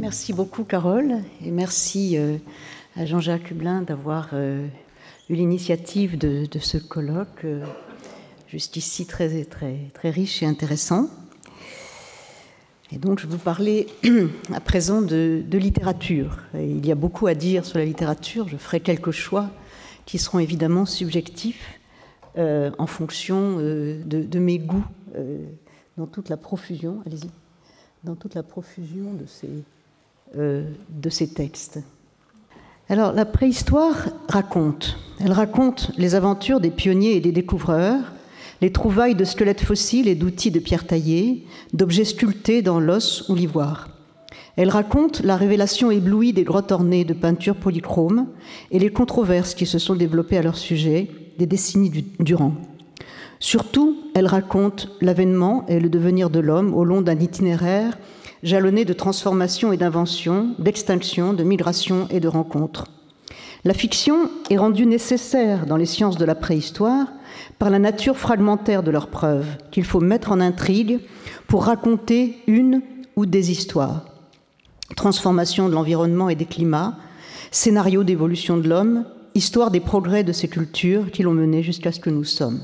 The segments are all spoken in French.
Merci beaucoup, Carole, et merci à Jean-Jacques Hublin d'avoir eu l'initiative de ce colloque juste ici très, très, très riche et intéressant. Et donc, je vais vous parler à présent de littérature. Et il y a beaucoup à dire sur la littérature. Je ferai quelques choix qui seront évidemment subjectifs en fonction de mes goûts dans toute la profusion, allez-y, dans toute la profusion de ces textes. Alors, la préhistoire elle raconte les aventures des pionniers et des découvreurs, les trouvailles de squelettes fossiles et d'outils de pierre taillée, d'objets sculptés dans l'os ou l'ivoire. Elle raconte la révélation éblouie des grottes ornées de peintures polychromes et les controverses qui se sont développées à leur sujet des décennies durant. Surtout, elle raconte l'avènement et le devenir de l'homme au long d'un itinéraire jalonné de transformations et d'inventions, d'extinctions, de migrations et de rencontres. La fiction est rendue nécessaire dans les sciences de la préhistoire par la nature fragmentaire de leurs preuves, qu'il faut mettre en intrigue pour raconter une ou des histoires. Transformation de l'environnement et des climats, scénario d'évolution de l'homme, histoire des progrès de ces cultures qui l'ont mené jusqu'à ce que nous sommes.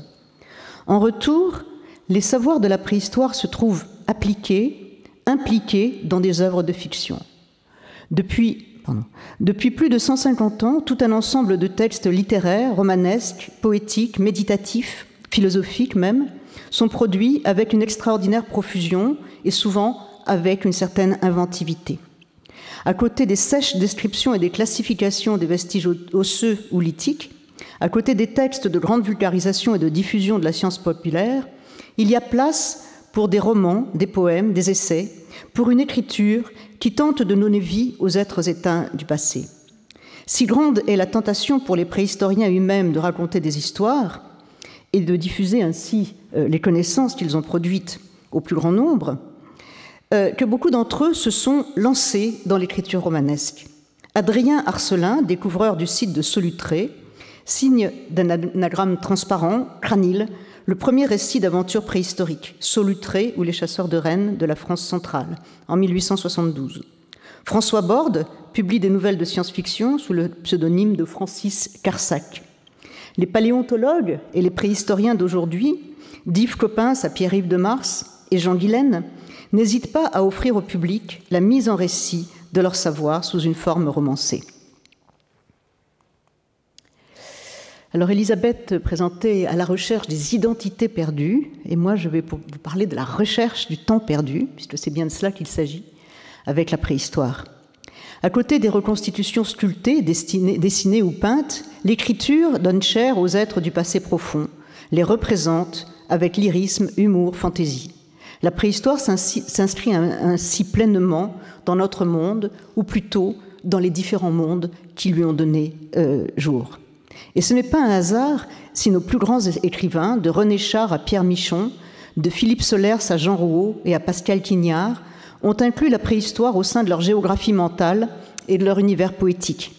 En retour, les savoirs de la préhistoire se trouvent impliqués dans des œuvres de fiction. Depuis plus de 150 ans, tout un ensemble de textes littéraires, romanesques, poétiques, méditatifs, philosophiques même, sont produits avec une extraordinaire profusion et souvent avec une certaine inventivité. À côté des sèches descriptions et des classifications des vestiges osseux ou lithiques, à côté des textes de grande vulgarisation et de diffusion de la science populaire, il y a place pour des romans, des poèmes, des essais, pour une écriture qui tente de donner vie aux êtres éteints du passé. Si grande est la tentation pour les préhistoriens eux-mêmes de raconter des histoires et de diffuser ainsi les connaissances qu'ils ont produites au plus grand nombre, que beaucoup d'entre eux se sont lancés dans l'écriture romanesque. Adrien Arcelin, découvreur du site de Solutré, signe d'un anagramme transparent, Cranil, le premier récit d'aventure préhistorique, Solutré ou les chasseurs de rennes de la France centrale, en 1872. François Borde publie des nouvelles de science-fiction sous le pseudonyme de Francis Carsac. Les paléontologues et les préhistoriens d'aujourd'hui, d'Yves Coppens à Pierre-Yves de Mars et Jean Guilaine, n'hésitent pas à offrir au public la mise en récit de leur savoir sous une forme romancée. Alors, Elisabeth présentait à la recherche des identités perdues, et moi je vais vous parler de la recherche du temps perdu, puisque c'est bien de cela qu'il s'agit, avec la préhistoire. À côté des reconstitutions sculptées, dessinées ou peintes, l'écriture donne chair aux êtres du passé profond, les représente avec lyrisme, humour, fantaisie. La préhistoire s'inscrit ainsi pleinement dans notre monde, ou plutôt dans les différents mondes qui lui ont donné jour. Et ce n'est pas un hasard si nos plus grands écrivains, de René Char à Pierre Michon, de Philippe Solers à Jean Rouault et à Pascal Quignard, ont inclus la préhistoire au sein de leur géographie mentale et de leur univers poétique.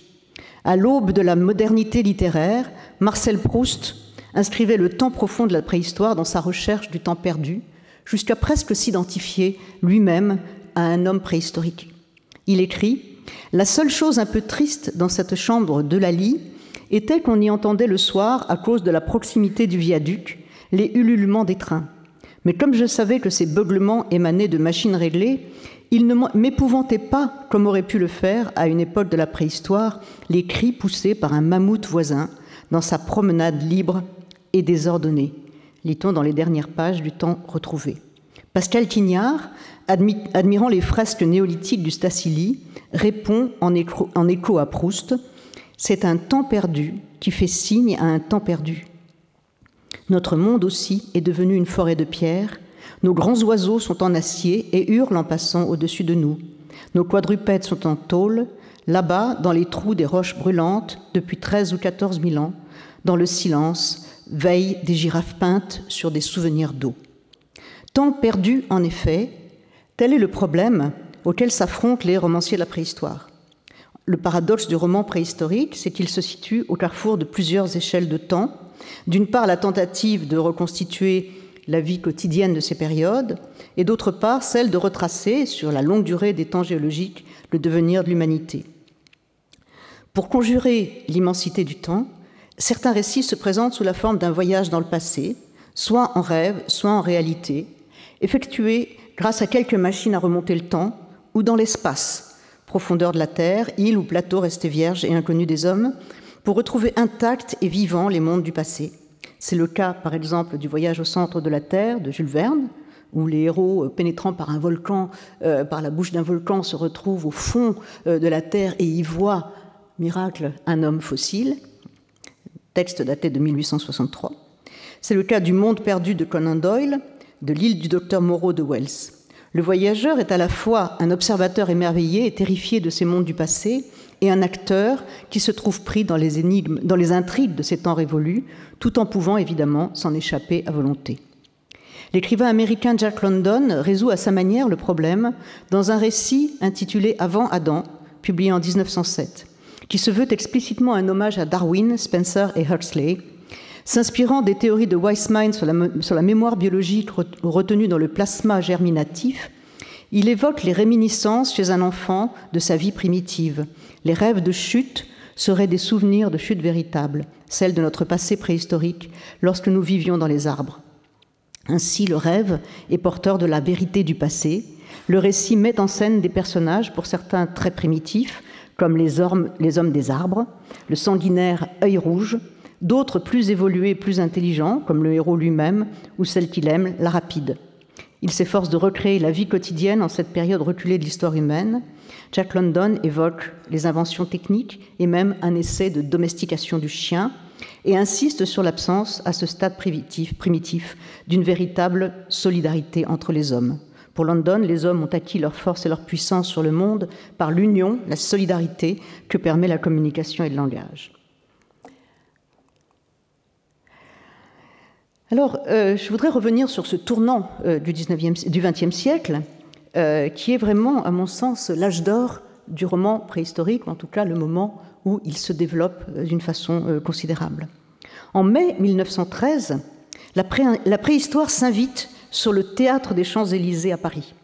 À l'aube de la modernité littéraire, Marcel Proust inscrivait le temps profond de la préhistoire dans sa recherche du temps perdu, jusqu'à presque s'identifier lui-même à un homme préhistorique. Il écrit « La seule chose un peu triste dans cette chambre de Lally était qu'on y entendait le soir, à cause de la proximité du viaduc, les ululements des trains. Mais comme je savais que ces beuglements émanaient de machines réglées, ils ne m'épouvantaient pas, comme aurait pu le faire, à une époque de la préhistoire, les cris poussés par un mammouth voisin dans sa promenade libre et désordonnée », lit-on dans les dernières pages du Temps retrouvé. Pascal Quignard, admirant les fresques néolithiques du Stacili, répond en écho à Proust « C'est un temps perdu qui fait signe à un temps perdu. Notre monde aussi est devenu une forêt de pierres. Nos grands oiseaux sont en acier et hurlent en passant au-dessus de nous. Nos quadrupèdes sont en tôle. Là-bas, dans les trous des roches brûlantes, depuis 13 ou 14 000 ans, dans le silence, veillent des girafes peintes sur des souvenirs d'eau. Temps perdu, en effet, tel est le problème auquel s'affrontent les romanciers de la préhistoire. Le paradoxe du roman préhistorique, c'est qu'il se situe au carrefour de plusieurs échelles de temps. D'une part, la tentative de reconstituer la vie quotidienne de ces périodes, et d'autre part, celle de retracer, sur la longue durée des temps géologiques, le devenir de l'humanité. Pour conjurer l'immensité du temps, certains récits se présentent sous la forme d'un voyage dans le passé, soit en rêve, soit en réalité, effectué grâce à quelques machines à remonter le temps, ou dans l'espace, profondeur de la Terre, île ou plateau restés vierges et inconnus des hommes, pour retrouver intacts et vivants les mondes du passé. C'est le cas, par exemple, du voyage au centre de la Terre de Jules Verne, où les héros, pénétrant par un volcan, par la bouche d'un volcan, se retrouvent au fond de la Terre et y voient, miracle, un homme fossile. Texte daté de 1863. C'est le cas du Monde perdu de Conan Doyle, de l'île du docteur Moreau de Wells. Le voyageur est à la fois un observateur émerveillé et terrifié de ces mondes du passé et un acteur qui se trouve pris dans les énigmes, dans les intrigues de ces temps révolus, tout en pouvant évidemment s'en échapper à volonté. L'écrivain américain Jack London résout à sa manière le problème dans un récit intitulé Avant Adam, publié en 1907, qui se veut explicitement un hommage à Darwin, Spencer et Huxley, s'inspirant des théories de Weissman sur la mémoire biologique retenue dans le plasma germinatif. Il évoque les réminiscences chez un enfant de sa vie primitive. Les rêves de chute seraient des souvenirs de chute véritables, celles de notre passé préhistorique, lorsque nous vivions dans les arbres. Ainsi, le rêve est porteur de la vérité du passé. Le récit met en scène des personnages, pour certains très primitifs, comme les hommes des arbres, le sanguinaire œil rouge, d'autres plus évolués, plus intelligents, comme le héros lui-même, ou celle qu'il aime, la rapide. Il s'efforce de recréer la vie quotidienne en cette période reculée de l'histoire humaine. Jack London évoque les inventions techniques et même un essai de domestication du chien et insiste sur l'absence, à ce stade primitif, d'une véritable solidarité entre les hommes. Pour London, les hommes ont acquis leur force et leur puissance sur le monde par l'union, la solidarité que permet la communication et le langage. Alors, je voudrais revenir sur ce tournant du XXe siècle, qui est vraiment, à mon sens, l'âge d'or du roman préhistorique, ou en tout cas le moment où il se développe d'une façon considérable. En mai 1913, la préhistoire s'invite sur le théâtre des Champs-Élysées à Paris.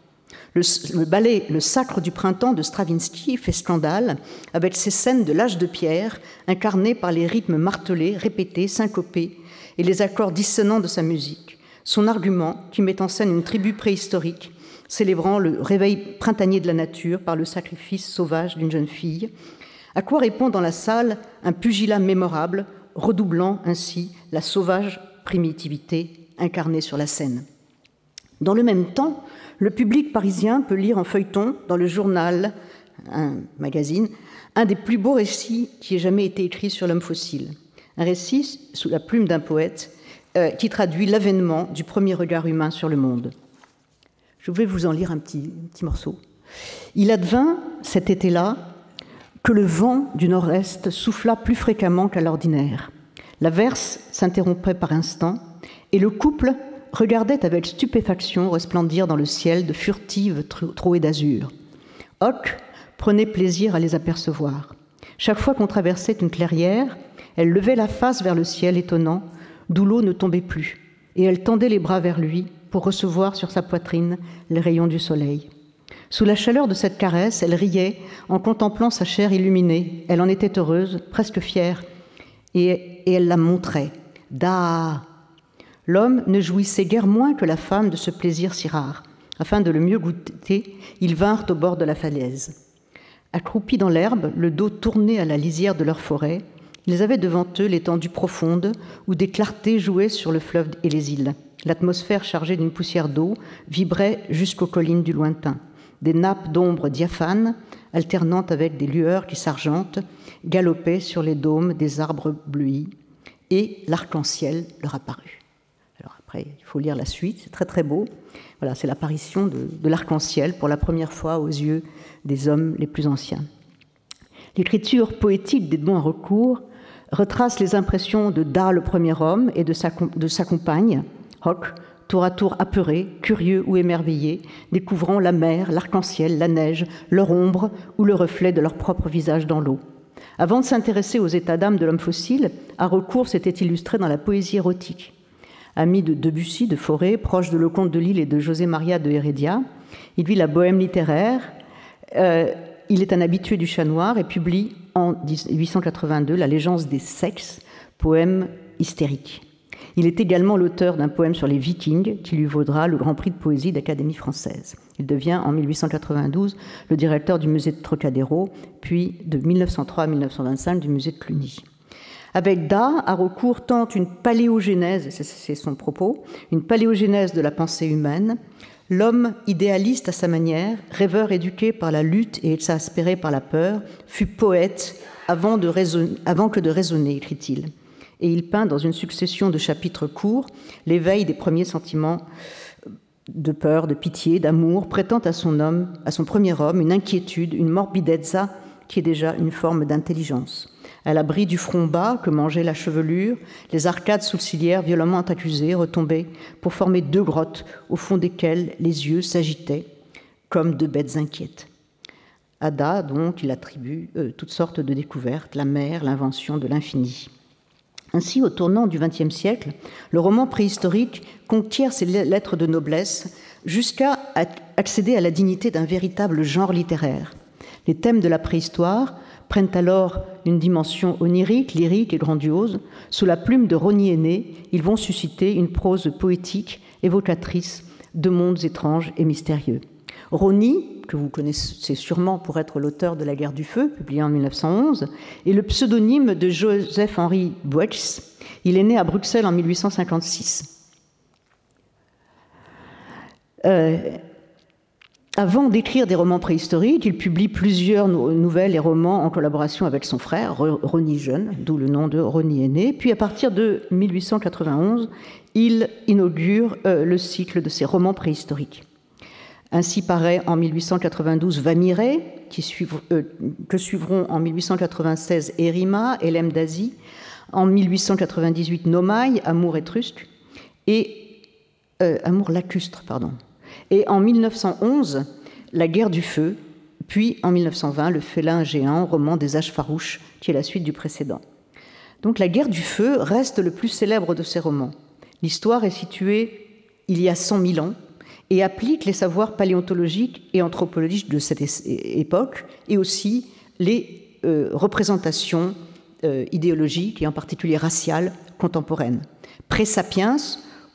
Le ballet Le Sacre du printemps de Stravinsky fait scandale avec ses scènes de l'âge de pierre, incarnées par les rythmes martelés, répétés, syncopés, et les accords dissonants de sa musique. Son argument, qui met en scène une tribu préhistorique, célébrant le réveil printanier de la nature par le sacrifice sauvage d'une jeune fille, à quoi répond dans la salle un pugilat mémorable, redoublant ainsi la sauvage primitivité incarnée sur la scène. Dans le même temps, le public parisien peut lire en feuilleton, dans le journal, un magazine, un des plus beaux récits qui ait jamais été écrit sur l'homme fossile. Un récit sous la plume d'un poète qui traduit l'avènement du premier regard humain sur le monde. Je vais vous en lire un petit morceau. Il advint, cet été-là, que le vent du nord-est souffla plus fréquemment qu'à l'ordinaire. L'averse s'interrompait par instants, et le couple regardait avec stupéfaction resplendir dans le ciel de furtives trouées d'azur. Hoc prenait plaisir à les apercevoir. Chaque fois qu'on traversait une clairière, elle levait la face vers le ciel étonnant, d'où l'eau ne tombait plus, et elle tendait les bras vers lui pour recevoir sur sa poitrine les rayons du soleil. Sous la chaleur de cette caresse, elle riait en contemplant sa chair illuminée. Elle en était heureuse, presque fière, et elle la montrait. Da! L'homme ne jouissait guère moins que la femme de ce plaisir si rare. Afin de le mieux goûter, ils vinrent au bord de la falaise. Accroupis dans l'herbe, le dos tourné à la lisière de leur forêt, ils avaient devant eux l'étendue profonde où des clartés jouaient sur le fleuve et les îles. L'atmosphère chargée d'une poussière d'eau vibrait jusqu'aux collines du lointain. Des nappes d'ombre diaphanes, alternant avec des lueurs qui s'argentent, galopaient sur les dômes des arbres bleuis, et l'arc-en-ciel leur apparut. Alors après, il faut lire la suite, c'est très très beau. Voilà, c'est l'apparition de l'arc-en-ciel pour la première fois aux yeux des hommes les plus anciens. L'écriture poétique d'Edmond Haraucourt retrace les impressions de Da, le premier homme, et de sa compagne, Hoc, tour à tour apeurés, curieux ou émerveillés, découvrant la mer, l'arc-en-ciel, la neige, leur ombre ou le reflet de leur propre visage dans l'eau. Avant de s'intéresser aux états d'âme de l'homme fossile, Haraucourt s'était illustré dans la poésie érotique. Ami de Debussy, de Fauré, proche de Leconte de Lisle et de José Maria de Heredia, il vit la bohème littéraire Il est un habitué du Chat Noir et publie en 1882 La Légende des sexes, poème hystérique. Il est également l'auteur d'un poème sur les Vikings qui lui vaudra le Grand Prix de poésie d'Académie française. Il devient en 1892 le directeur du musée de Trocadéro, puis de 1903 à 1925 du musée de Cluny. Avec Da, Haraucourt tente une paléogénèse, c'est son propos, une paléogénèse de la pensée humaine. L'homme idéaliste à sa manière, rêveur éduqué par la lutte et exaspéré par la peur, fut poète avant que de raisonner, écrit-il. Et il peint dans une succession de chapitres courts l'éveil des premiers sentiments de peur, de pitié, d'amour, prêtant à son premier homme, une inquiétude, une morbidezza qui est déjà une forme d'intelligence. À l'abri du front bas que mangeait la chevelure, les arcades sourcilières violemment accusées retombaient pour former deux grottes au fond desquelles les yeux s'agitaient comme deux bêtes inquiètes. À Da, donc, il attribue toutes sortes de découvertes, la mer, l'invention de l'infini. Ainsi, au tournant du XXe siècle, le roman préhistorique conquiert ses lettres de noblesse jusqu'à accéder à la dignité d'un véritable genre littéraire. Les thèmes de la préhistoire prennent alors une dimension onirique, lyrique et grandiose. Sous la plume de Rosny Aîné, ils vont susciter une prose poétique, évocatrice de mondes étranges et mystérieux. Rosny, que vous connaissez sûrement pour être l'auteur de La Guerre du Feu, publié en 1911, est le pseudonyme de Joseph-Henri Boueix. Il est né à Bruxelles en 1856. Avant d'écrire des romans préhistoriques, il publie plusieurs nouvelles et romans en collaboration avec son frère, Rosny jeune, d'où le nom de Rosny Aîné. Puis à partir de 1891, il inaugure le cycle de ses romans préhistoriques. Ainsi paraît en 1892 Vamiré, que suivront en 1896 Érima, Hélène d'Asie, en 1898 Nomaï, Amour étrusque, et Amour lacustre, pardon. Et en 1911, La Guerre du Feu, puis en 1920, Le Félin géant, roman des âges farouches, qui est la suite du précédent. Donc La Guerre du Feu reste le plus célèbre de ses romans. L'histoire est située il y a 100 000 ans et applique les savoirs paléontologiques et anthropologiques de cette époque et aussi les représentations idéologiques et en particulier raciales contemporaines. Pré-sapiens,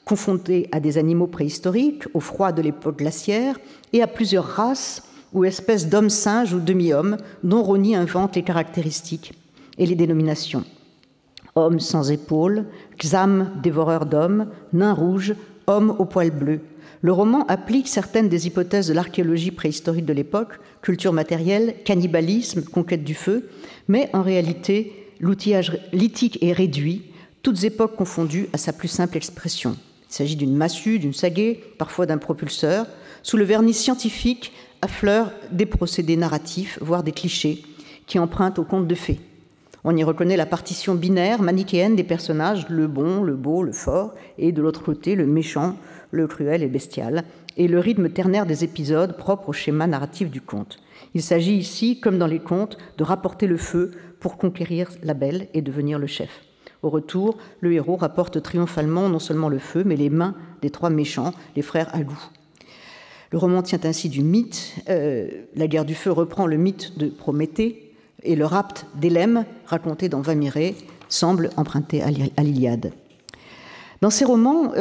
confrontés à des animaux préhistoriques, au froid de l'époque glaciaire et à plusieurs races ou espèces d'hommes-singes ou demi-hommes dont Rosny invente les caractéristiques et les dénominations. Homme sans épaules, Xam, dévoreur d'hommes, nain rouge, homme au poil bleu. Le roman applique certaines des hypothèses de l'archéologie préhistorique de l'époque, culture matérielle, cannibalisme, conquête du feu, mais en réalité, l'outillage lithique est réduit, toutes époques confondues à sa plus simple expression. Il s'agit d'une massue, d'une sagaie, parfois d'un propulseur. Sous le vernis scientifique affleurent des procédés narratifs, voire des clichés, qui empruntent aux contes de fées. On y reconnaît la partition binaire, manichéenne des personnages, le bon, le beau, le fort, et de l'autre côté, le méchant, le cruel et bestial, et le rythme ternaire des épisodes propre au schéma narratif du conte. Il s'agit ici, comme dans les contes, de rapporter le feu pour conquérir la belle et devenir le chef. Au retour, le héros rapporte triomphalement non seulement le feu, mais les mains des trois méchants, les frères Agou. Le roman tient ainsi du mythe. La Guerre du Feu reprend le mythe de Prométhée, et le rapt d'Hélène, raconté dans Vamiré, semble emprunté à l'Iliade. Dans ses romans,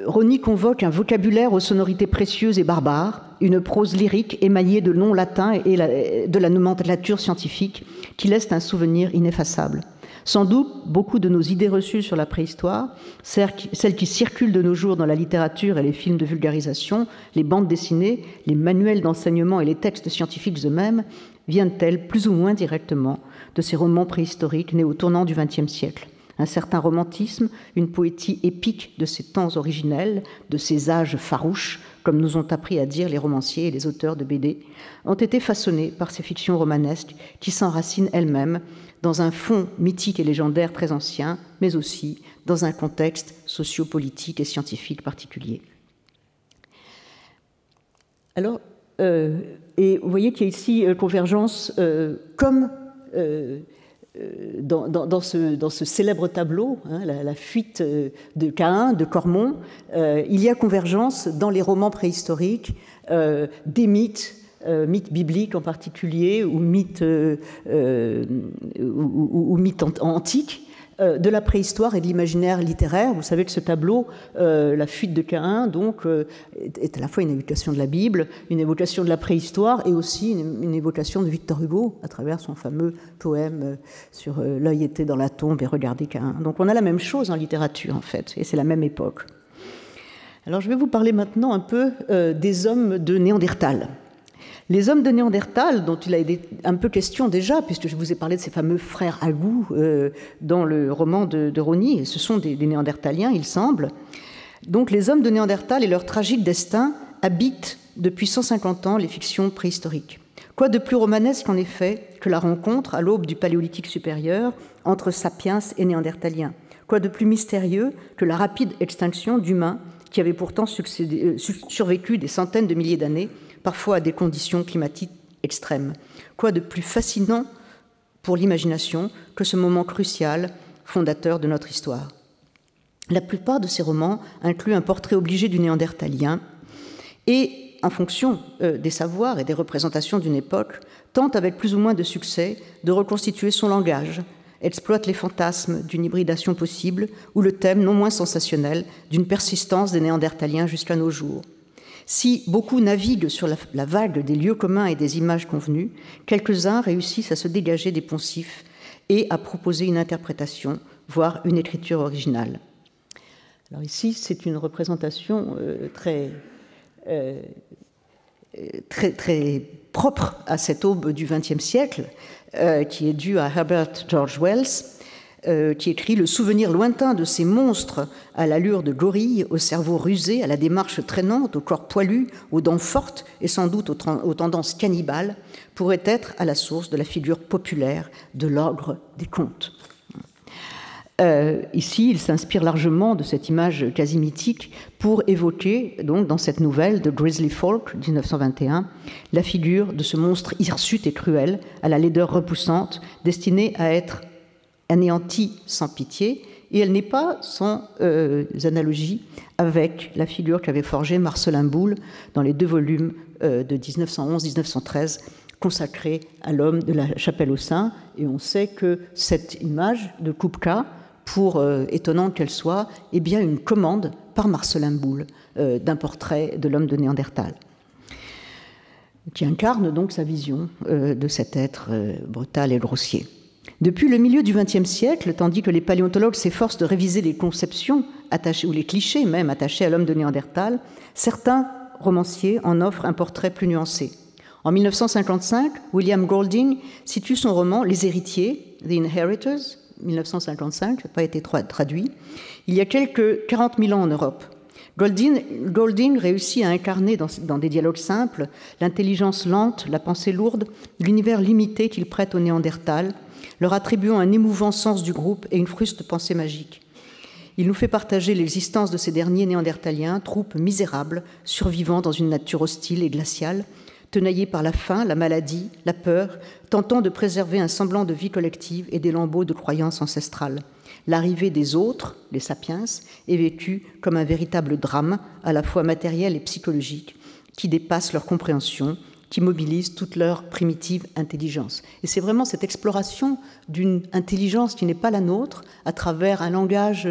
Rosny convoque un vocabulaire aux sonorités précieuses et barbares, une prose lyrique émaillée de noms latins et de la nomenclature scientifique qui laisse un souvenir ineffaçable. Sans doute, beaucoup de nos idées reçues sur la préhistoire, celles qui circulent de nos jours dans la littérature et les films de vulgarisation, les bandes dessinées, les manuels d'enseignement et les textes scientifiques eux-mêmes, viennent-elles plus ou moins directement de ces romans préhistoriques nés au tournant du XXe siècle. Un certain romantisme, une poétie épique de ces temps originels, de ces âges farouches, comme nous ont appris à dire les romanciers et les auteurs de BD, ont été façonnés par ces fictions romanesques qui s'enracinent elles-mêmes dans un fond mythique et légendaire très ancien, mais aussi dans un contexte sociopolitique et scientifique particulier. Alors, et vous voyez qu'il y a ici convergence comme dans ce célèbre tableau, hein, la fuite de Caïn, de Cormon, il y a convergence dans les romans préhistoriques des mythes mythes bibliques en particulier, ou mythes antiques, de la préhistoire et de l'imaginaire littéraire. Vous savez que ce tableau, La fuite de Caïn, donc, est à la fois une évocation de la Bible, une évocation de la préhistoire et aussi une évocation de Victor Hugo à travers son fameux poème sur l'œil était dans la tombe et regardez Caïn. Donc on a la même chose en littérature en fait, et c'est la même époque. Alors je vais vous parler maintenant un peu des hommes de Néandertal. Les hommes de Néandertal, dont il a été un peu question déjà, puisque je vous ai parlé de ces fameux frères Agou dans le roman de Rosny, ce sont des Néandertaliens, il semble. Donc les hommes de Néandertal et leur tragique destin habitent depuis 150 ans les fictions préhistoriques. Quoi de plus romanesque en effet que la rencontre à l'aube du Paléolithique supérieur entre sapiens et Néandertaliens? Quoi de plus mystérieux que la rapide extinction d'humains qui avaient pourtant survécu des centaines de milliers d'années, parfois à des conditions climatiques extrêmes? Quoi de plus fascinant pour l'imagination que ce moment crucial, fondateur de notre histoire? La plupart de ces romans incluent un portrait obligé du Néandertalien et, en fonction des savoirs et des représentations d'une époque, tentent avec plus ou moins de succès de reconstituer son langage, exploitent les fantasmes d'une hybridation possible ou le thème non moins sensationnel d'une persistance des Néandertaliens jusqu'à nos jours. Si beaucoup naviguent sur la vague des lieux communs et des images convenues, quelques-uns réussissent à se dégager des poncifs et à proposer une interprétation, voire une écriture originale. Alors ici, c'est une représentation très propre à cette aube du XXe siècle, qui est due à Herbert George Wells, qui écrit « Le souvenir lointain de ces monstres à l'allure de gorilles, au cerveau rusé, à la démarche traînante, au corps poilu, aux dents fortes et sans doute aux tendances cannibales, pourrait être à la source de la figure populaire de l'ogre des contes. » Ici, il s'inspire largement de cette image quasi mythique pour évoquer, donc, dans cette nouvelle de Grizzly Folk, 1921, la figure de ce monstre hirsute et cruel, à la laideur repoussante, destiné à être anéanti sans pitié, et elle n'est pas sans analogie avec la figure qu'avait forgée Marcellin Boule dans les 2 volumes de 1911-1913, consacrés à l'homme de la Chapelle aux Saints. Et on sait que cette image de Kupka, pour étonnante qu'elle soit, est bien une commande par Marcellin Boule d'un portrait de l'homme de Néandertal, qui incarne donc sa vision de cet être brutal et grossier. Depuis le milieu du XXe siècle, tandis que les paléontologues s'efforcent de réviser les conceptions attachées, ou les clichés même attachés à l'homme de Néandertal, certains romanciers en offrent un portrait plus nuancé. En 1955, William Golding situe son roman « Les héritiers », The Inheritors, 1955, ça n'a pas été traduit, il y a quelques 40 000 ans en Europe. Golding réussit à incarner dans des dialogues simples l'intelligence lente, la pensée lourde, l'univers limité qu'il prête aux Néandertals, leur attribuant un émouvant sens du groupe et une fruste pensée magique. Il nous fait partager l'existence de ces derniers Néandertaliens, troupes misérables, survivant dans une nature hostile et glaciale, tenaillés par la faim, la maladie, la peur, tentant de préserver un semblant de vie collective et des lambeaux de croyances ancestrales. L'arrivée des autres, les sapiens, est vécue comme un véritable drame, à la fois matériel et psychologique, qui dépasse leur compréhension, qui mobilise toute leur primitive intelligence. Et c'est vraiment cette exploration d'une intelligence qui n'est pas la nôtre, à travers un langage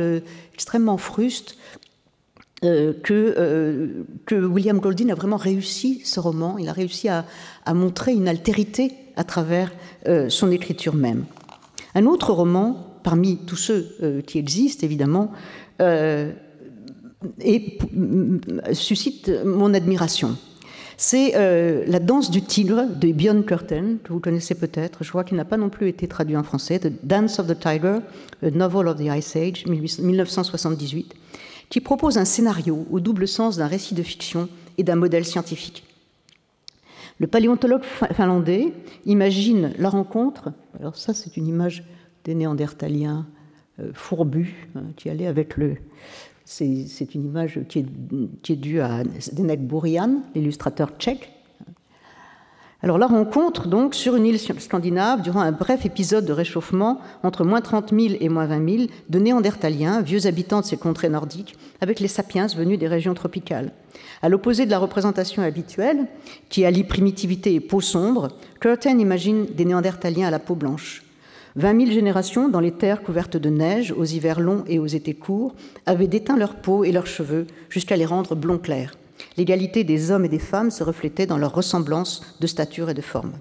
extrêmement fruste, que William Golding a vraiment réussi ce roman. Il a réussi à montrer une altérité à travers son écriture même. Un autre roman, parmi tous ceux qui existent évidemment, suscite mon admiration. C'est La danse du tigre de Bjørn Curtin, que vous connaissez peut-être. Je crois qu'il n'a pas non plus été traduit en français. The Dance of the Tiger, a Novel of the Ice Age, 1978, qui propose un scénario au double sens d'un récit de fiction et d'un modèle scientifique. Le paléontologue finlandais imagine la rencontre. Alors ça, c'est une image des Néandertaliens fourbus qui allaient avec le... C'est une image qui est due à Zdeněk Burian, l'illustrateur tchèque. Alors la rencontre, donc, sur une île scandinave, durant un bref épisode de réchauffement entre moins 30 000 et moins 20 000, de néandertaliens, vieux habitants de ces contrées nordiques, avec les sapiens venus des régions tropicales. À l'opposé de la représentation habituelle, qui allie primitivité et peau sombre, Curtin imagine des néandertaliens à la peau blanche. 20 000 générations, dans les terres couvertes de neige, aux hivers longs et aux étés courts, avaient déteint leur peau et leurs cheveux jusqu'à les rendre blond clair. L'égalité des hommes et des femmes se reflétait dans leur ressemblance de stature et de forme.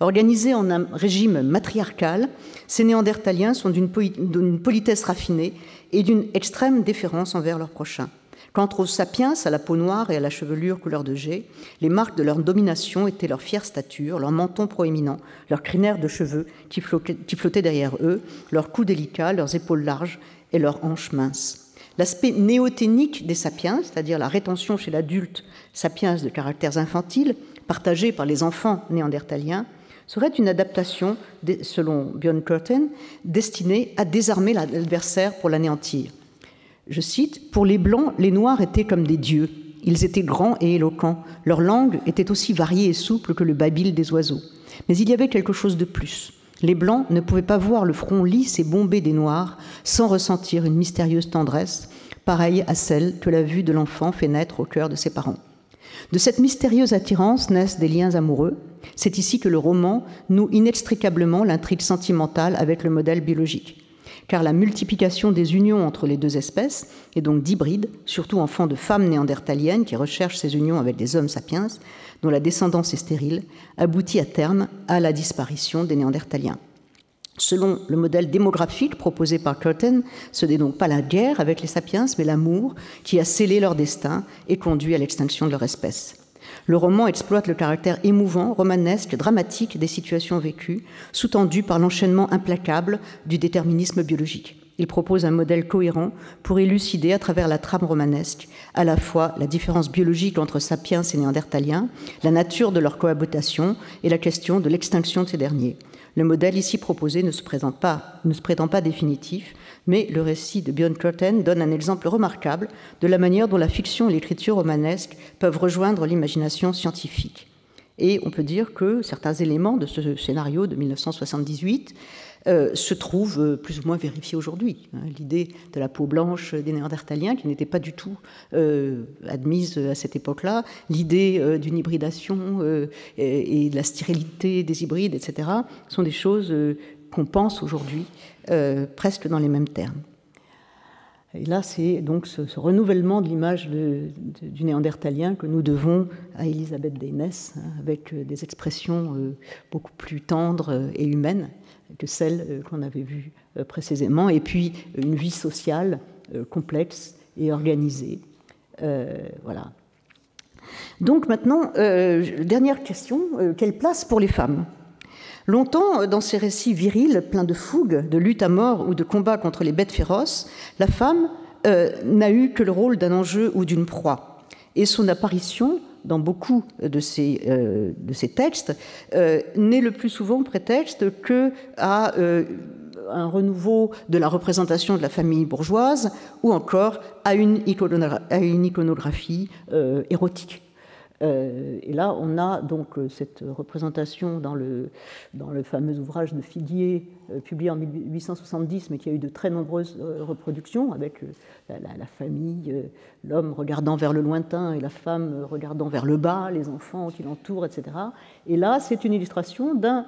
Organisés en un régime matriarcal, ces néandertaliens sont d'une politesse raffinée et d'une extrême déférence envers leurs prochains. Quant aux sapiens, à la peau noire et à la chevelure couleur de jet, les marques de leur domination étaient leur fière stature, leur menton proéminent, leur crinière de cheveux qui flottaient derrière eux, leurs cous délicats, leurs épaules larges et leurs hanches minces. L'aspect néoténique des sapiens, c'est-à-dire la rétention chez l'adulte sapiens de caractères infantiles, partagés par les enfants néandertaliens, serait une adaptation, selon Bjørn Curtin, destinée à désarmer l'adversaire pour l'anéantir. Je cite, « Pour les Blancs, les Noirs étaient comme des dieux. Ils étaient grands et éloquents. Leur langue était aussi variée et souple que le babil des oiseaux. Mais il y avait quelque chose de plus. Les Blancs ne pouvaient pas voir le front lisse et bombé des Noirs sans ressentir une mystérieuse tendresse, pareille à celle que la vue de l'enfant fait naître au cœur de ses parents. De cette mystérieuse attirance naissent des liens amoureux. C'est ici que le roman noue inextricablement l'intrigue sentimentale avec le modèle biologique. Car la multiplication des unions entre les deux espèces, et donc d'hybrides, surtout enfants de femmes néandertaliennes qui recherchent ces unions avec des hommes sapiens, dont la descendance est stérile, aboutit à terme à la disparition des néandertaliens. Selon le modèle démographique proposé par Curtin, ce n'est donc pas la guerre avec les sapiens, mais l'amour qui a scellé leur destin et conduit à l'extinction de leur espèce. Le roman exploite le caractère émouvant, romanesque, dramatique des situations vécues, sous-tendu par l'enchaînement implacable du déterminisme biologique. Il propose un modèle cohérent pour élucider à travers la trame romanesque à la fois la différence biologique entre sapiens et néandertaliens, la nature de leur cohabitation et la question de l'extinction de ces derniers. Le modèle ici proposé ne se prétend pas définitif, mais le récit de Bjørn Curtin donne un exemple remarquable de la manière dont la fiction et l'écriture romanesque peuvent rejoindre l'imagination scientifique. Et on peut dire que certains éléments de ce scénario de 1978 se trouvent plus ou moins vérifiés aujourd'hui. L'idée de la peau blanche des Néandertaliens, qui n'était pas du tout admise à cette époque-là, l'idée d'une hybridation et de la stérilité des hybrides, etc., sont des choses qu'on pense aujourd'hui presque dans les mêmes termes. Et là, c'est donc ce renouvellement de l'image du néandertalien que nous devons à Elisabeth Deynes, avec des expressions beaucoup plus tendres et humaines que celles qu'on avait vues précédemment, et puis une vie sociale complexe et organisée. Voilà. Donc maintenant, dernière question, quelle place pour les femmes ? Longtemps, dans ces récits virils, pleins de fougue, de lutte à mort ou de combat contre les bêtes féroces, la femme n'a eu que le rôle d'un enjeu ou d'une proie. Et son apparition, dans beaucoup de ces textes, n'est le plus souvent prétexte qu'à un renouveau de la représentation de la famille bourgeoise ou encore à une iconographie érotique. Et là, on a donc cette représentation dans le fameux ouvrage de Figuier, publié en 1870, mais qui a eu de très nombreuses reproductions, avec la famille, l'homme regardant vers le lointain et la femme regardant vers le bas, les enfants qui l'entourent, etc. Et là, c'est une illustration d'un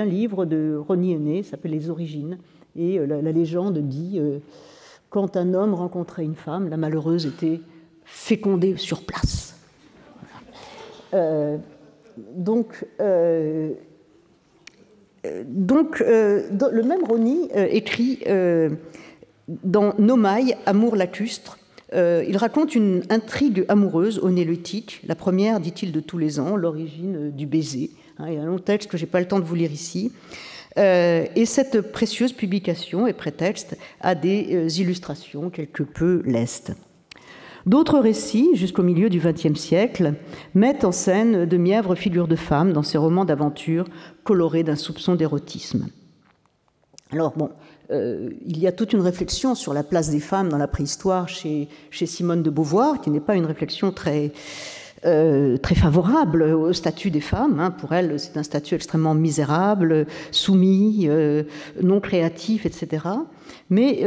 livre de Ronnie Henné, s'appelle Les Origines, et la légende dit quand un homme rencontrait une femme, la malheureuse était fécondée sur place. Donc, le même Ronnie écrit dans Nomaille, Amour lacustre. Il raconte une intrigue amoureuse onélotique. La première, dit-il, de tous les ans, l'origine du baiser. Il y a un long texte que je n'ai pas le temps de vous lire ici. Et cette précieuse publication est prétexte à des illustrations quelque peu lestes. D'autres récits, jusqu'au milieu du XXe siècle, mettent en scène de mièvres figures de femmes dans ces romans d'aventure colorés d'un soupçon d'érotisme. Alors bon, il y a toute une réflexion sur la place des femmes dans la préhistoire chez Simone de Beauvoir, qui n'est pas une réflexion très très favorable au statut des femmes. Hein. Pour elle, c'est un statut extrêmement misérable, soumis, non créatif, etc. Mais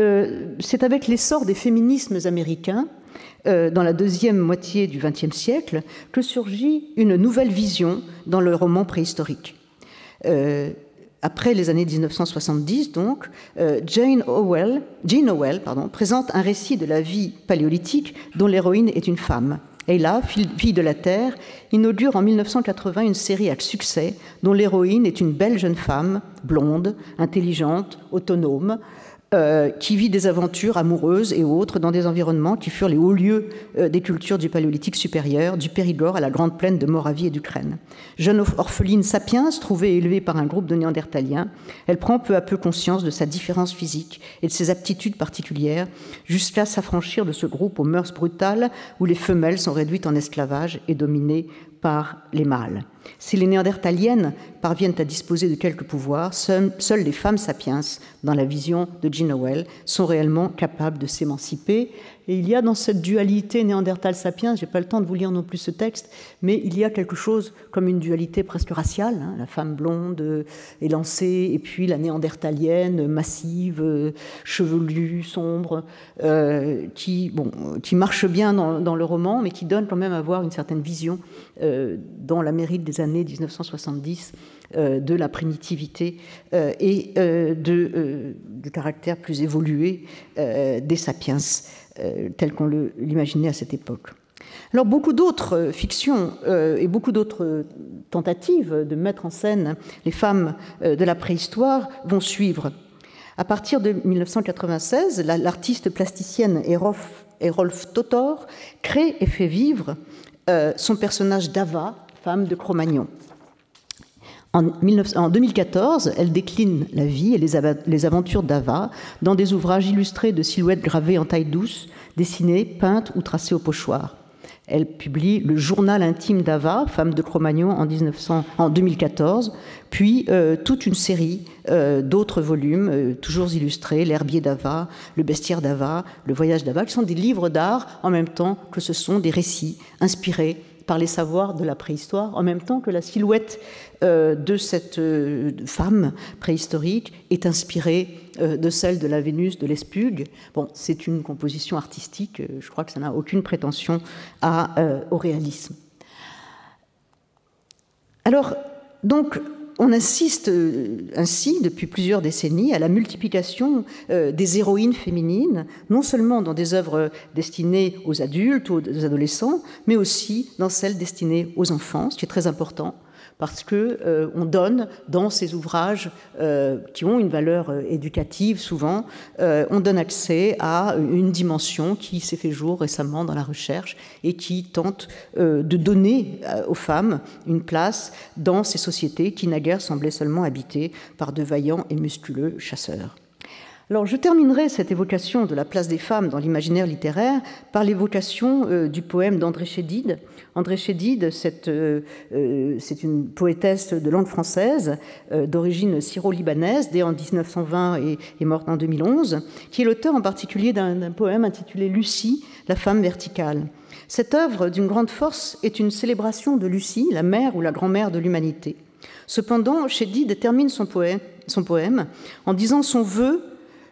c'est avec l'essor des féminismes américains, dans la deuxième moitié du XXe siècle, que surgit une nouvelle vision dans le roman préhistorique. Après les années 1970, donc, Jane Howell, présente un récit de la vie paléolithique dont l'héroïne est une femme. Ayla, fille de la Terre, inaugure en 1980 une série à succès dont l'héroïne est une belle jeune femme, blonde, intelligente, autonome, qui vit des aventures amoureuses et autres dans des environnements qui furent les hauts lieux des cultures du Paléolithique supérieur, du Périgord à la grande plaine de Moravie et d'Ukraine. Jeune orpheline sapiens, trouvée et élevée par un groupe de néandertaliens, elle prend peu à peu conscience de sa différence physique et de ses aptitudes particulières, jusqu'à s'affranchir de ce groupe aux mœurs brutales où les femelles sont réduites en esclavage et dominées par les mâles. Si les néandertaliennes parviennent à disposer de quelques pouvoirs, seules les femmes sapiens, dans la vision de Jane Howell, sont réellement capables de s'émanciper. Et il y a dans cette dualité néandertal-sapiens, je n'ai pas le temps de vous lire non plus ce texte, mais il y a quelque chose comme une dualité presque raciale, hein, la femme blonde élancée, et puis la néandertalienne massive, chevelue, sombre, qui marche bien dans le roman, mais qui donne quand même à voir une certaine vision dans l'Amérique des années 1970 de la primitivité et du caractère plus évolué des sapiens tel qu'on l'imaginait à cette époque. Alors beaucoup d'autres fictions et beaucoup d'autres tentatives de mettre en scène les femmes de la préhistoire vont suivre. À partir de 1996, l'artiste plasticienne Erolf Totor crée et fait vivre son personnage d'Ava, femme de Cro-Magnon. En 2014, elle décline la vie et les aventures d'Ava dans des ouvrages illustrés de silhouettes gravées en taille douce, dessinées, peintes ou tracées au pochoir. Elle publie le journal intime d'Ava, femme de Cro-Magnon, en 2014, puis toute une série d'autres volumes, toujours illustrés, l'herbier d'Ava, le bestiaire d'Ava, le voyage d'Ava, qui sont des livres d'art en même temps que ce sont des récits inspirés par les savoirs de la préhistoire, en même temps que la silhouette de cette femme préhistorique est inspirée de celle de la Vénus de Lespugue. Bon, c'est une composition artistique, je crois que ça n'a aucune prétention au réalisme. Alors, donc, on insiste ainsi depuis plusieurs décennies à la multiplication des héroïnes féminines, non seulement dans des œuvres destinées aux adultes, aux adolescents, mais aussi dans celles destinées aux enfants, ce qui est très important, parce qu'on donne dans ces ouvrages qui ont une valeur éducative souvent, on donne accès à une dimension qui s'est fait jour récemment dans la recherche et qui tente de donner aux femmes une place dans ces sociétés qui naguère semblaient seulement habitées par de vaillants et musculeux chasseurs. Alors, je terminerai cette évocation de la place des femmes dans l'imaginaire littéraire par l'évocation du poème d'André Chédid. André Chédid, c'est une poétesse de langue française d'origine syro-libanaise, née en 1920 et morte en 2011, qui est l'auteur en particulier d'un poème intitulé « Lucie, la femme verticale ». Cette œuvre, d'une grande force, est une célébration de Lucie, la mère ou la grand-mère de l'humanité. Cependant, Chédid termine son poème en disant son vœu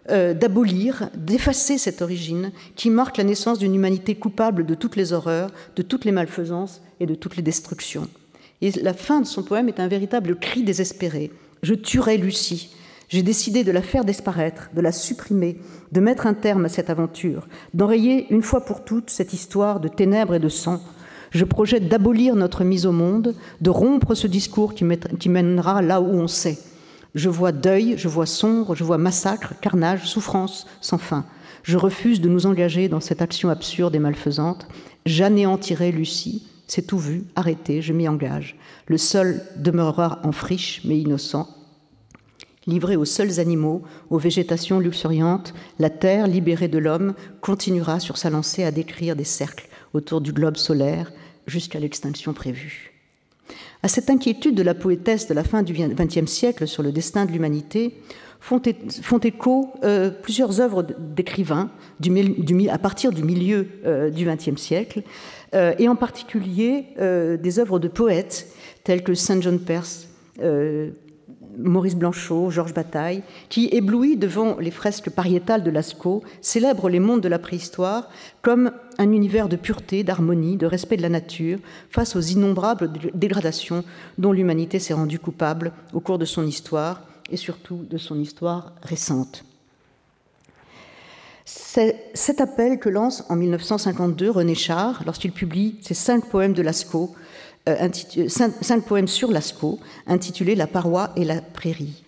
d'abolir, d'effacer cette origine qui marque la naissance d'une humanité coupable de toutes les horreurs, de toutes les malfaisances et de toutes les destructions. Et la fin de son poème est un véritable cri désespéré. « Je tuerai Lucie. J'ai décidé de la faire disparaître, de la supprimer, de mettre un terme à cette aventure, d'enrayer une fois pour toutes cette histoire de ténèbres et de sang. Je projette d'abolir notre mise au monde, de rompre ce discours qui mènera là où on sait. Je vois deuil, je vois sombre, je vois massacre, carnage, souffrance sans fin. Je refuse de nous engager dans cette action absurde et malfaisante. J'anéantirai Lucie, c'est tout vu, arrêté, je m'y engage. Le sol demeurera en friche, mais innocent. Livré aux seuls animaux, aux végétations luxuriantes, la terre, libérée de l'homme, continuera sur sa lancée à décrire des cercles autour du globe solaire jusqu'à l'extinction prévue. À cette inquiétude de la poétesse de la fin du XXe siècle sur le destin de l'humanité font écho plusieurs œuvres d'écrivains à partir du milieu du XXe siècle, et en particulier des œuvres de poètes tels que Saint John Perse, Maurice Blanchot, Georges Bataille, qui, éblouis devant les fresques pariétales de Lascaux, célèbrent les mondes de la préhistoire comme un univers de pureté, d'harmonie, de respect de la nature, face aux innombrables dégradations dont l'humanité s'est rendue coupable au cours de son histoire, et surtout de son histoire récente. C'est cet appel que lance en 1952 René Char lorsqu'il publie ses 5 poèmes de Lascaux, 5 poèmes sur Lascaux, intitulés « La paroi et la prairie ».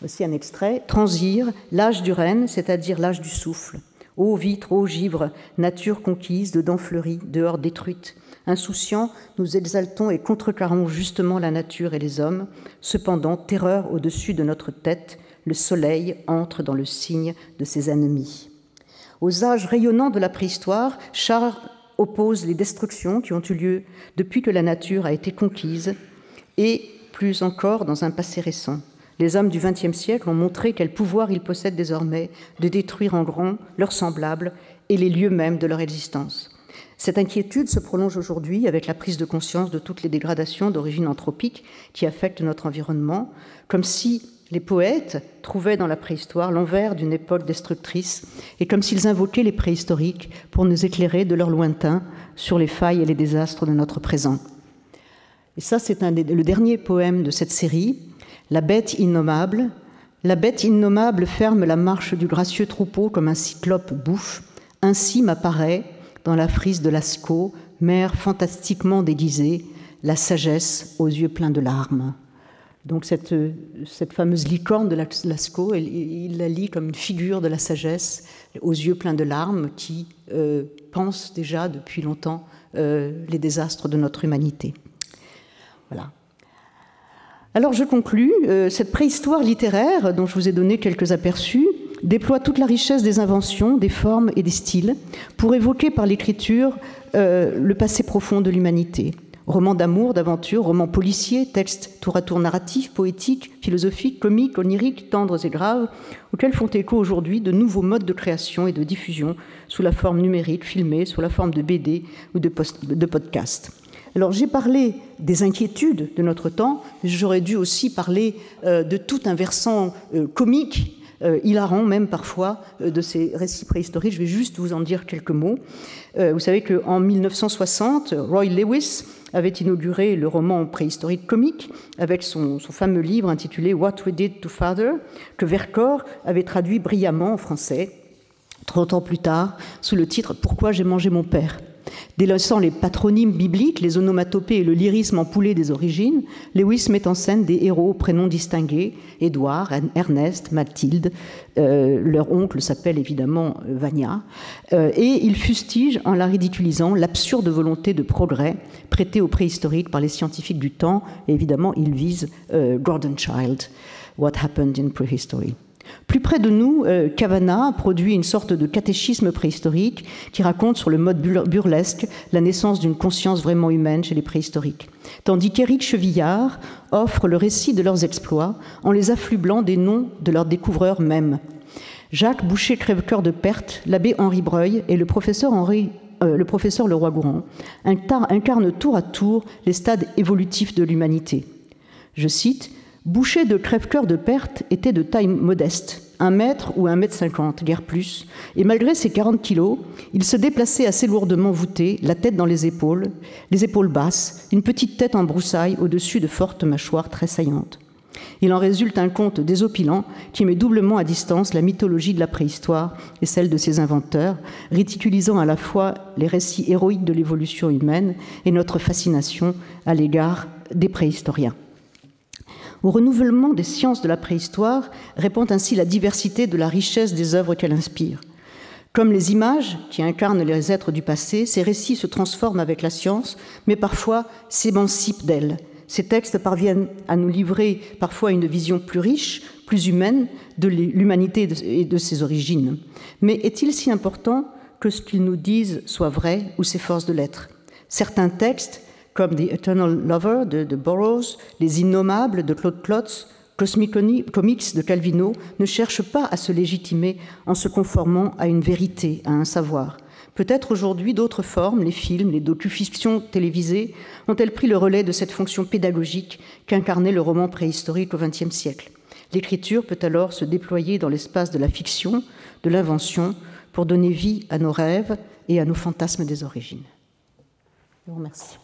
Voici un extrait. « Transire, l'âge du renne, c'est-à-dire l'âge du souffle. Ô vitre, ô givre, nature conquise, dedans fleurie, dehors détruite. Insouciants, nous exaltons et contrecarrons justement la nature et les hommes. Cependant, terreur au-dessus de notre tête, le soleil entre dans le signe de ses ennemis. » Aux âges rayonnants de la préhistoire, Char oppose les destructions qui ont eu lieu depuis que la nature a été conquise et, plus encore, dans un passé récent. Les hommes du XXe siècle ont montré quel pouvoir ils possèdent désormais de détruire en grand leurs semblables et les lieux mêmes de leur existence. Cette inquiétude se prolonge aujourd'hui avec la prise de conscience de toutes les dégradations d'origine anthropique qui affectent notre environnement, comme si les poètes trouvaient dans la préhistoire l'envers d'une époque destructrice et comme s'ils invoquaient les préhistoriques pour nous éclairer de leur lointain sur les failles et les désastres de notre présent. Et ça, c'est le dernier poème de cette série, « La bête innommable ». La bête innommable ferme la marche du gracieux troupeau comme un cyclope bouffe. Ainsi m'apparaît, dans la frise de Lascaux, mère fantastiquement déguisée, la sagesse aux yeux pleins de larmes. Donc cette fameuse licorne de Lascaux, il la lit comme une figure de la sagesse aux yeux pleins de larmes qui pense déjà depuis longtemps les désastres de notre humanité. Voilà. Alors je conclus, cette préhistoire littéraire dont je vous ai donné quelques aperçus déploie toute la richesse des inventions, des formes et des styles pour évoquer par l'écriture le passé profond de l'humanité. Romans d'amour, d'aventure, romans policiers, textes tour à tour narratifs, poétiques, philosophiques, comiques, oniriques, tendres et graves, auxquels font écho aujourd'hui de nouveaux modes de création et de diffusion sous la forme numérique, filmée, sous la forme de BD ou de podcast. Alors j'ai parlé des inquiétudes de notre temps, j'aurais dû aussi parler de tout un versant comique, hilarant même parfois, de ces récits préhistoriques. Je vais juste vous en dire quelques mots. Vous savez qu'en 1960, Roy Lewis avait inauguré le roman préhistorique comique avec son fameux livre intitulé « What We Did to Father », que Vercors avait traduit brillamment en français, 30 ans plus tard, sous le titre « Pourquoi j'ai mangé mon père ». Délaissant les patronymes bibliques, les onomatopées et le lyrisme empoulé des origines, Lewis met en scène des héros aux prénoms distingués, Édouard, Ernest, Mathilde, leur oncle s'appelle évidemment Vania, et il fustige, en la ridiculisant, l'absurde volonté de progrès prêtée aux préhistoriques par les scientifiques du temps, et évidemment il vise Gordon Childe, What Happened in Prehistory. Plus près de nous, Kavanagh produit une sorte de catéchisme préhistorique qui raconte sur le mode burlesque la naissance d'une conscience vraiment humaine chez les préhistoriques. Tandis qu'Éric Chevillard offre le récit de leurs exploits en les afflublant des noms de leurs découvreurs mêmes. Jacques Boucher-Crèvecoeur de Perthes, l'abbé Henri Breuil et le professeur Leroy-Gourand incarnent tour à tour les stades évolutifs de l'humanité. Je cite: Boucher de Crèvecoeur de Perthes était de taille modeste, 1 mètre ou 1,50 m, guère plus, et malgré ses 40 kilos, il se déplaçait assez lourdement voûté, la tête dans les épaules basses, une petite tête en broussailles au-dessus de fortes mâchoires très saillantes. Il en résulte un conte désopilant qui met doublement à distance la mythologie de la préhistoire et celle de ses inventeurs, ridiculisant à la fois les récits héroïques de l'évolution humaine et notre fascination à l'égard des préhistoriens. Au renouvellement des sciences de la préhistoire répond ainsi la diversité de la richesse des œuvres qu'elle inspire. Comme les images qui incarnent les êtres du passé, ces récits se transforment avec la science, mais parfois s'émancipent d'elle. Ces textes parviennent à nous livrer parfois une vision plus riche, plus humaine de l'humanité et de ses origines. Mais est-il si important que ce qu'ils nous disent soit vrai ou s'efforce de l'être? Certains textes, comme The Eternal Lover de Burroughs, Les Innommables de Claude Klotz, Comics de Calvino ne cherche pas à se légitimer en se conformant à une vérité, à un savoir. Peut-être aujourd'hui d'autres formes, les films, les docufictions télévisées, ont-elles pris le relais de cette fonction pédagogique qu'incarnait le roman préhistorique au XXe siècle. L'écriture peut alors se déployer dans l'espace de la fiction, de l'invention, pour donner vie à nos rêves et à nos fantasmes des origines. Je vous remercie.